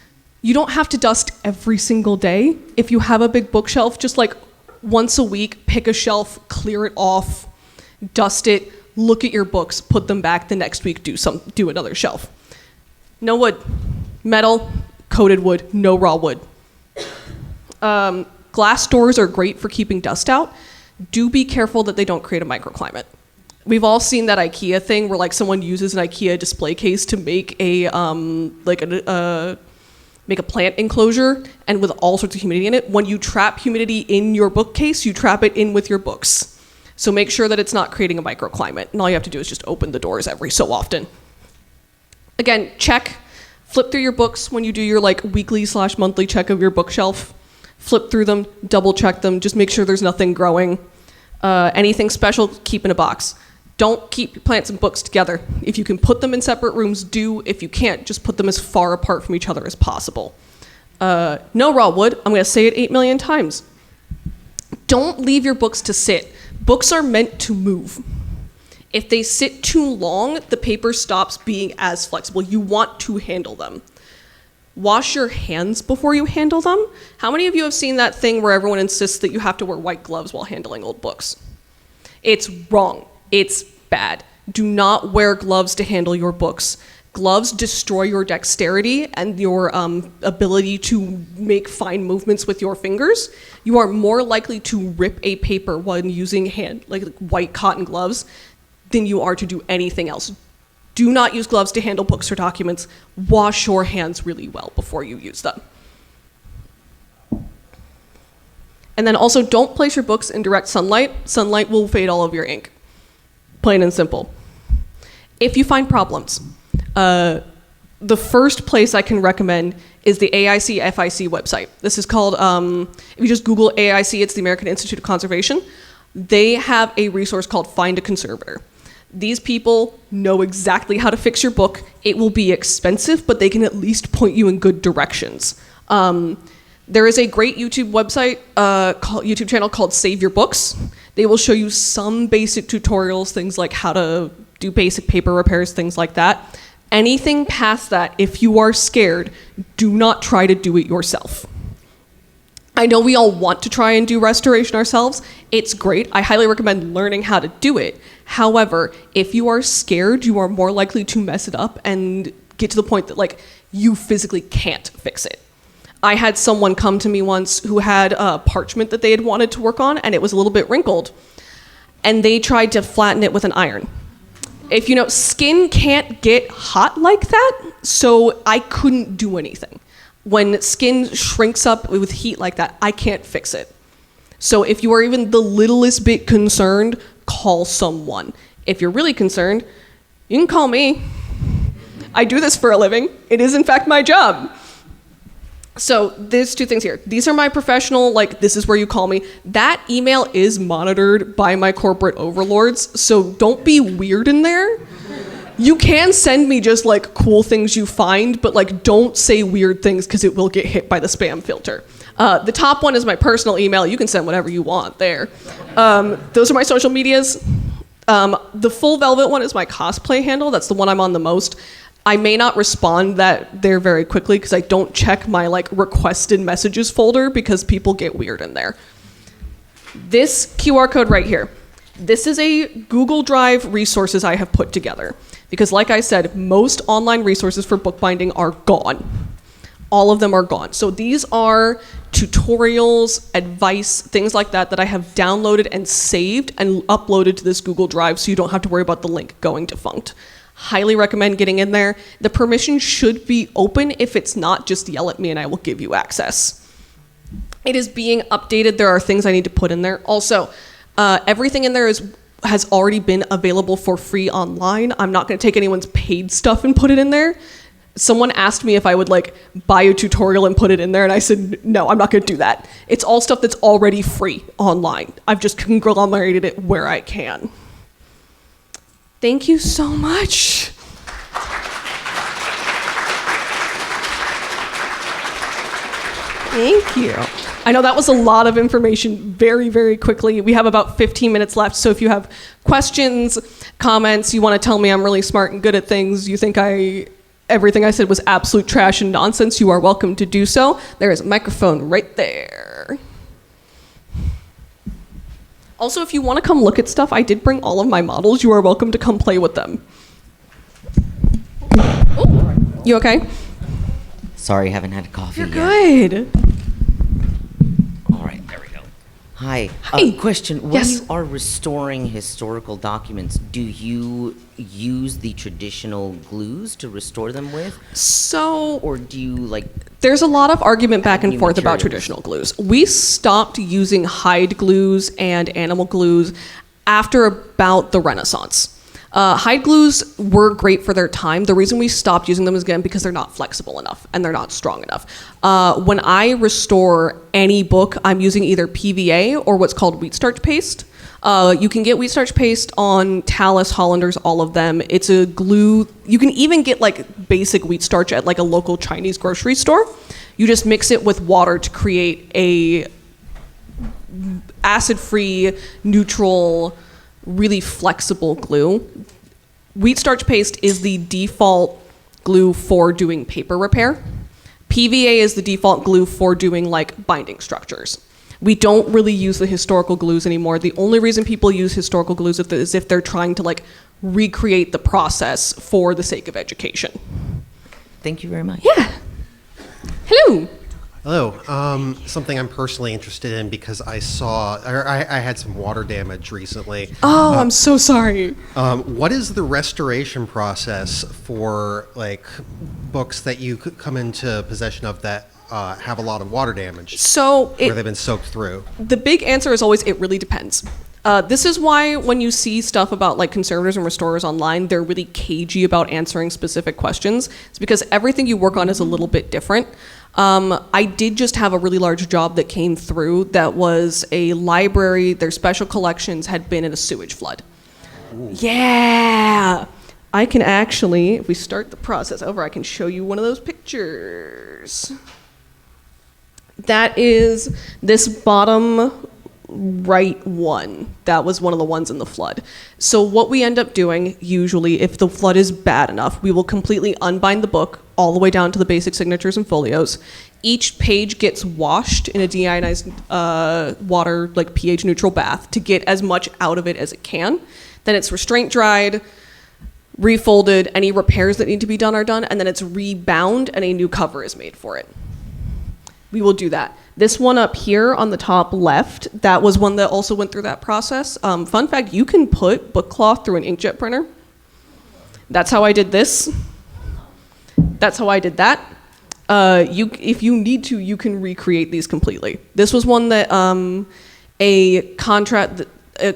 You don't have to dust every single day. If you have a big bookshelf, just like once a week, pick a shelf, clear it off, dust it, look at your books, put them back. The next week, do another shelf. No wood, metal, coated wood, no raw wood. Glass doors are great for keeping dust out. Do be careful that they don't create a microclimate. We've all seen that IKEA thing where like someone uses an IKEA display case to make a plant enclosure and with all sorts of humidity in it. When you trap humidity in your bookcase, you trap it in with your books. So make sure that it's not creating a microclimate. And all you have to do is just open the doors every so often. Again, flip through your books when you do your like weekly/monthly check of your bookshelf. Flip through them, double check them, just make sure there's nothing growing. Anything special, keep in a box. Don't keep your plants and books together. If you can put them in separate rooms, do. If you can't, just put them as far apart from each other as possible. No raw wood. I'm going to say it 8 million times. Don't leave your books to sit. Books are meant to move. If they sit too long, the paper stops being as flexible. You want to handle them. Wash your hands before you handle them. How many of you have seen that thing where everyone insists that you have to wear white gloves while handling old books? It's wrong. It's bad. Do not wear gloves to handle your books. Gloves destroy your dexterity and your ability to make fine movements with your fingers. You are more likely to rip a paper when using white cotton gloves than you are to do anything else. Do not use gloves to handle books or documents. Wash your hands really well before you use them. And then also don't place your books in direct sunlight. Sunlight will fade all of your ink. Plain and simple. If you find problems, the first place I can recommend is the AIC FIC website. This is called, if you just Google AIC, it's the American Institute of Conservation. They have a resource called Find a Conservator. These people know exactly how to fix your book. It will be expensive, but they can at least point you in good directions. There is a great YouTube channel called Save Your Books. They will show you some basic tutorials, things like how to do basic paper repairs, things like that. Anything past that, if you are scared, do not try to do it yourself. I know we all want to try and do restoration ourselves. It's great. I highly recommend learning how to do it. However, if you are scared, you are more likely to mess it up and get to the point that you physically can't fix it. I had someone come to me once who had parchment that they had wanted to work on, and it was a little bit wrinkled. And they tried to flatten it with an iron. If you know, skin can't get hot like that, so I couldn't do anything. When skin shrinks up with heat like that, I can't fix it. So if you are even the littlest bit concerned, call someone. If you're really concerned, you can call me. I do this for a living. It is, in fact, my job. So there's two things here. These are my professional, this is where you call me. That email is monitored by my corporate overlords, so don't be weird in there. You can send me just cool things you find, but don't say weird things because it will get hit by the spam filter. The top one is my personal email. You can send whatever you want there. Those are my social medias. The full velvet one is my cosplay handle. That's the one I'm on the most. I may not respond there very quickly because I don't check my requested messages folder because people get weird in there. This QR code right here, this is a Google Drive resources I have put together because like I said, most online resources for bookbinding are gone. All of them are gone. So these are tutorials, advice, things like that I have downloaded and saved and uploaded to this Google Drive so you don't have to worry about the link going defunct. Highly recommend getting in there. The permission should be open. If it's not, just yell at me and I will give you access. It is being updated. There are things I need to put in there. Also, everything in there has already been available for free online. I'm not going to take anyone's paid stuff and put it in there. Someone asked me if I would like buy a tutorial and put it in there, and I said, no, I'm not going to do that. It's all stuff that's already free online. I've just conglomerated it where I can. Thank you so much. Thank you. I know that was a lot of information very, very quickly. We have about 15 minutes left, so if you have questions, comments, you want to tell me I'm really smart and good at things, you think everything I said was absolute trash and nonsense, you are welcome to do so. There is a microphone right there. Also, if you want to come look at stuff, I did bring all of my models. You are welcome to come play with them. Ooh, you okay? Sorry, haven't had coffee You're yet. good. All right, there we go. Hi. Hi. Question. When Yes. you are restoring historical documents, do you use the traditional glues to restore them with? So, Or do you, like... there's a lot of argument back and New forth about materials. traditional glues. We stopped using hide glues and animal glues after about the Renaissance. Hide glues were great for their time. The reason we stopped using them is, again, because they're not flexible enough and they're not strong enough. When I restore any book, I'm using either PVA or what's called wheat starch paste. You can get wheat starch paste on Talus, Hollanders, all of them. It's a glue. You can even get like basic wheat starch at like a local Chinese grocery store. You just mix it with water to create a acid-free, neutral, really flexible glue. Wheat starch paste is the default glue for doing paper repair. PVA is the default glue for doing like binding structures. We don't really use the historical glues anymore. The only reason people use historical glues is if they're trying to like recreate the process for the sake of education. Thank you very much. Yeah. Hello. Hello. Something I'm personally interested in because I had some water damage recently. Oh, I'm so sorry. What is the restoration process for like books that you could come into possession of that have a lot of water damage? So where they've been soaked through. The big answer is always it really depends. This is why when you see stuff about like conservators and restorers online, they're really cagey about answering specific questions. It's because everything you work on is a little bit different. I did just have a really large job that came through that was a library. Their special collections had been in a sewage flood. Ooh. Yeah. I can actually, if we start the process over, I can show you one of those pictures. That is this bottom right one. That was one of the ones in the flood. So what we end up doing, usually, if the flood is bad enough, we will completely unbind the book all the way down to the basic signatures and folios. Each page gets washed in a deionized water, like pH neutral bath to get as much out of it as it can. Then it's restraint dried, refolded, any repairs that need to be done are done, and then it's rebound and a new cover is made for it. We will do that. This one up here on the top left, that was one that also went through that process. Fun fact, you can put book cloth through an inkjet printer. That's how I did this. That's how I did that. If you need to, you can recreate these completely. This was one that a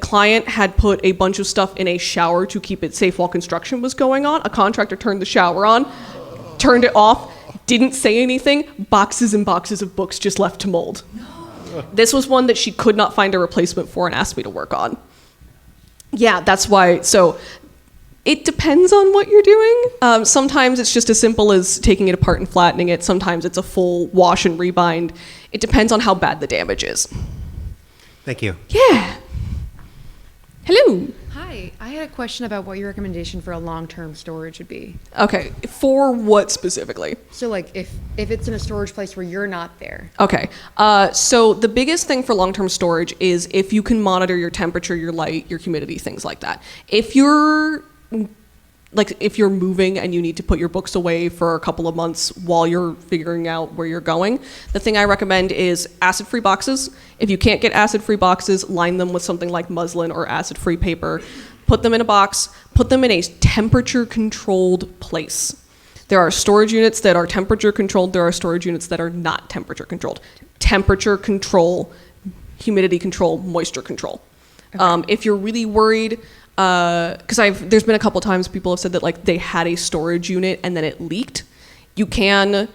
client had put a bunch of stuff in a shower to keep it safe while construction was going on. A contractor turned the shower on, turned it off, didn't say anything, boxes and boxes of books just left to mold. No. This was one that she could not find a replacement for and asked me to work on. Yeah, that's why. So it depends on what you're doing. Sometimes it's just as simple as taking it apart and flattening it. Sometimes it's a full wash and rebind. It depends on how bad the damage is. Thank you. Yeah. Hello. Hi, I had a question about what your recommendation for a long-term storage would be. Okay, for what specifically? So like if it's in a storage place where you're not there. Okay, so the biggest thing for long-term storage is if you can monitor your temperature, your light, your humidity, things like that. If you're moving and you need to put your books away for a couple of months while you're figuring out where you're going, the thing I recommend is acid-free boxes. If you can't get acid-free boxes, line them with something like muslin or acid-free paper. Put them in a box. Put them in a temperature-controlled place. There are storage units that are temperature-controlled. There are storage units that are not temperature-controlled. temperature control, humidity control, moisture control. If you're really worried, because there's been a couple times people have said that like they had a storage unit and then it leaked, you can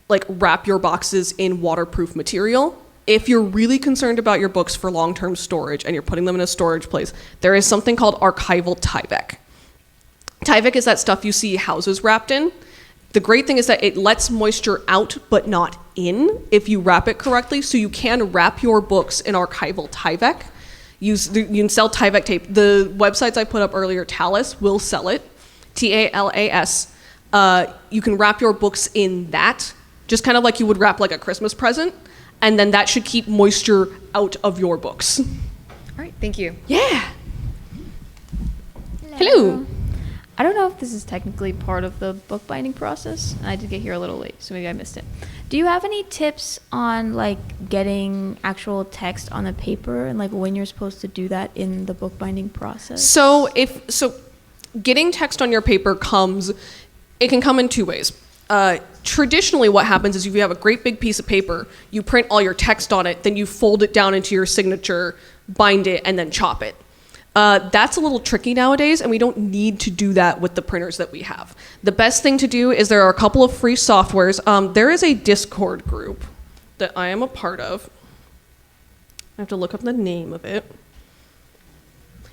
like wrap your boxes in waterproof material. If you're really concerned about your books for long-term storage and you're putting them in a storage place, there is something called archival Tyvek. Tyvek is that stuff you see houses wrapped in. The great thing is that it lets moisture out but not in if you wrap it correctly, so you can wrap your books in archival Tyvek. You can sell Tyvek tape. The websites I put up earlier, Talas, will sell it, Talas. You can wrap your books in that, just kind of like you would wrap like a Christmas present, and then that should keep moisture out of your books. All right, thank you. Yeah. Hello. I don't know if this is technically part of the bookbinding process. I did get here a little late, so maybe I missed it. Do you have any tips on like getting actual text on the paper and like when you're supposed to do that in the bookbinding process? So getting text on your paper it can come in two ways. Traditionally what happens is if you have a great big piece of paper, you print all your text on it, then you fold it down into your signature, bind it, and then chop it. That's a little tricky nowadays, and we don't need to do that with the printers that we have. The best thing to do is there are a couple of free softwares. There is a Discord group that I am a part of. I have to look up the name of it.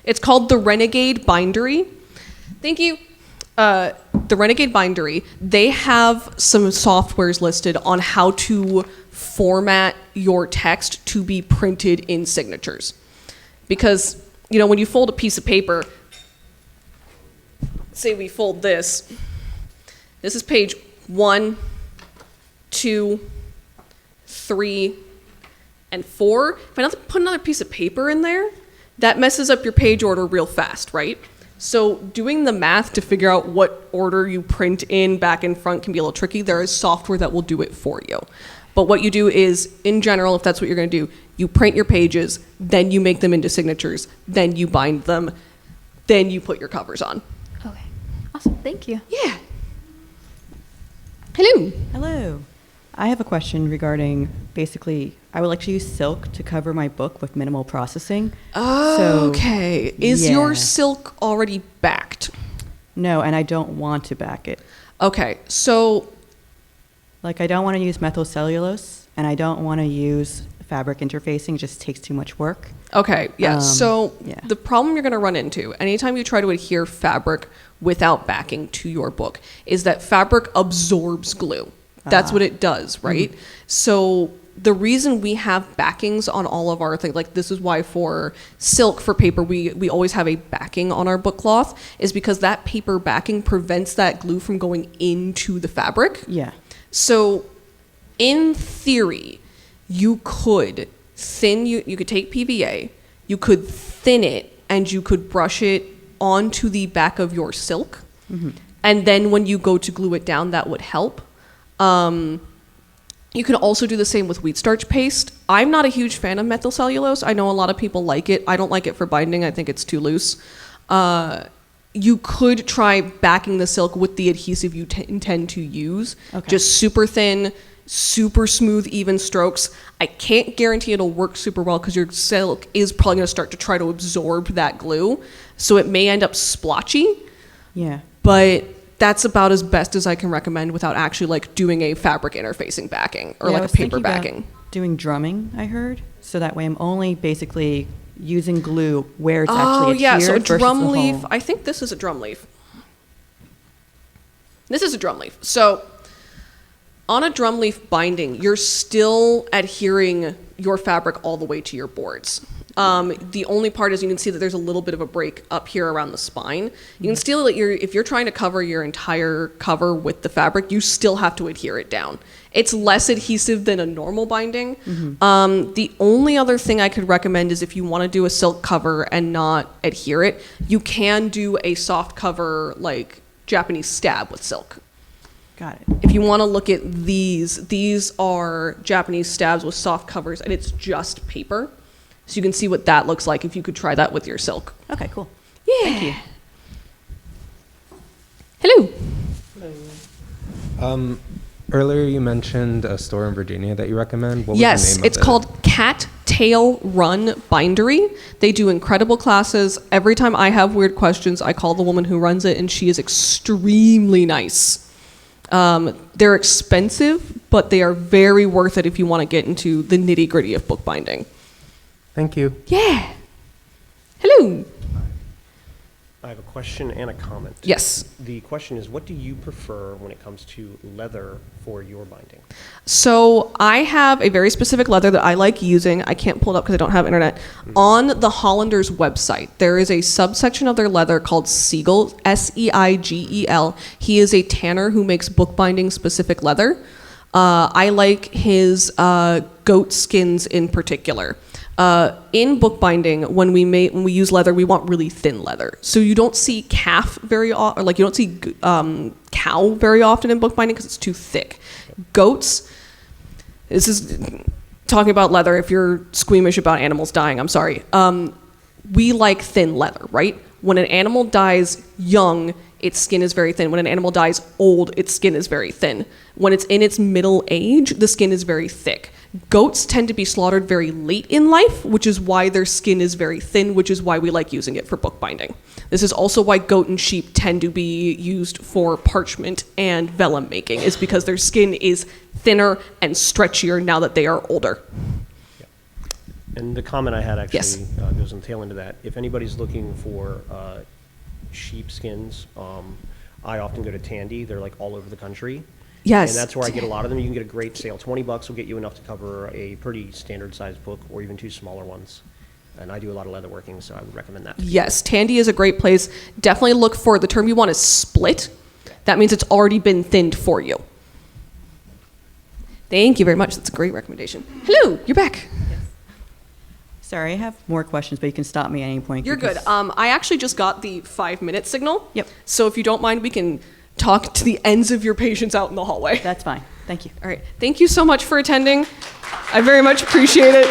It's called the Renegade Bindery. Thank you. The Renegade Bindery, they have some softwares listed on how to format your text to be printed in signatures. Because, you know, when you fold a piece of paper, say we fold this is page 1, 2, 3, and 4. If I put another piece of paper in there, that messes up your page order real fast, right? So doing the math to figure out what order you print in back and front can be a little tricky. There is software that will do it for you. But what you do is, in general, if that's what you're going to do, you print your pages, then you make them into signatures, then you bind them, then you put your covers on. Okay. Awesome. Thank you. Yeah. Hello. Hello. I have a question regarding, basically, I would like to use silk to cover my book with minimal processing. Okay. Is your silk already backed? No, and I don't want to back it. Okay, so... Like, I don't want to use methyl cellulose, and I don't want to use fabric interfacing. It just takes too much work. Okay, yeah. Yeah. The problem you're going to run into, anytime you try to adhere fabric without backing to your book, is that fabric absorbs glue. That's what it does, right? Mm-hmm. So the reason we have backings on all of our things, like this is why for silk, for paper, we always have a backing on our book cloth, is because that paper backing prevents that glue from going into the fabric. Yeah. So in theory, you could you could take PVA, you could thin it, and you could brush it onto the back of your silk. Mm-hmm. And then when you go to glue it down, that would help. You can also do the same with wheat starch paste. I'm not a huge fan of methyl cellulose. I know a lot of people like it. I don't like it for binding. I think it's too loose. You could try backing the silk with the adhesive you intend to use. Okay. Just super thin, super smooth, even strokes. I can't guarantee it'll work super well because your silk is probably going to start to try to absorb that glue. So it may end up splotchy. Yeah. But that's about as best as I can recommend without actually like doing a fabric interfacing backing or like a paper backing. Doing drumming, I heard. So that way I'm only basically using glue where it's actually adhered. Oh yeah, so a drum leaf. I think this is a drum leaf. This is a drum leaf. So on a drum leaf binding, you're still adhering your fabric all the way to your boards. The only part is you can see that there's a little bit of a break up here around the spine. You can still, if you're trying to cover your entire cover with the fabric, you still have to adhere it down. It's less adhesive than a normal binding. Mm-hmm. The only other thing I could recommend is if you want to do a silk cover and not adhere it, you can do a soft cover like Japanese stab with silk. Got it. If you want to look at these are Japanese stabs with soft covers, and it's just paper. So you can see what that looks like if you could try that with your silk. Okay, cool. Yeah. Thank you. Hello. Hello. Earlier you mentioned a store in Virginia that you recommend. What was Yes, the name it's of it? called Cat Tail Run Bindery. They do incredible classes. Every time I have weird questions, I call the woman who runs it, and she is extremely nice. They're expensive, but they are very worth it if you want to get into the nitty-gritty of bookbinding. Thank you. Yeah. Hello. I have a question and a comment. Yes. The question is, what do you prefer when it comes to leather for your binding? So I have a very specific leather that I like using. I can't pull it up because I don't have internet. On the Hollander's website, there is a subsection of their leather called Seigel, S-E-I-G-E-L. He is a tanner who makes bookbinding specific leather. I like his goat skins in particular. In bookbinding, when we use leather, we want really thin leather. So you don't see calf very often, or like you don't see cow very often in bookbinding because it's too thick. Goats, this is talking about leather. If you're squeamish about animals dying, I'm sorry. We like thin leather, right? When an animal dies young, its skin is very thin. When an animal dies old, its skin is very thin. When it's in its middle age, the skin is very thick. Goats tend to be slaughtered very late in life, which is why their skin is very thin, which is why we like using it for bookbinding. This is also why goat and sheep tend to be used for parchment and vellum making, is because their skin is thinner and stretchier now that they are older. And the comment I had actually Yes. goes on the tail end of that. If anybody's looking for sheep skins, I often go to Tandy. They're like all over the country. Yes. And that's where I get a lot of them. You can get a great sale. $20 will get you enough to cover a pretty standard sized book or even 2 smaller ones. And I do a lot of leather working, so I would recommend that. Yes, Tandy is a great place. Definitely look for, the term you want is split. That means it's already been thinned for you. Thank you very much. That's a great recommendation. Hello, you're back. Sorry, I have more questions, but you can stop me at any point. You're good. because- I actually just got the 5-minute signal. Yep. So if you don't mind, we can talk to the ends of your patients out in the hallway. That's fine. Thank you. All right. Thank you so much for attending. I very much appreciate it.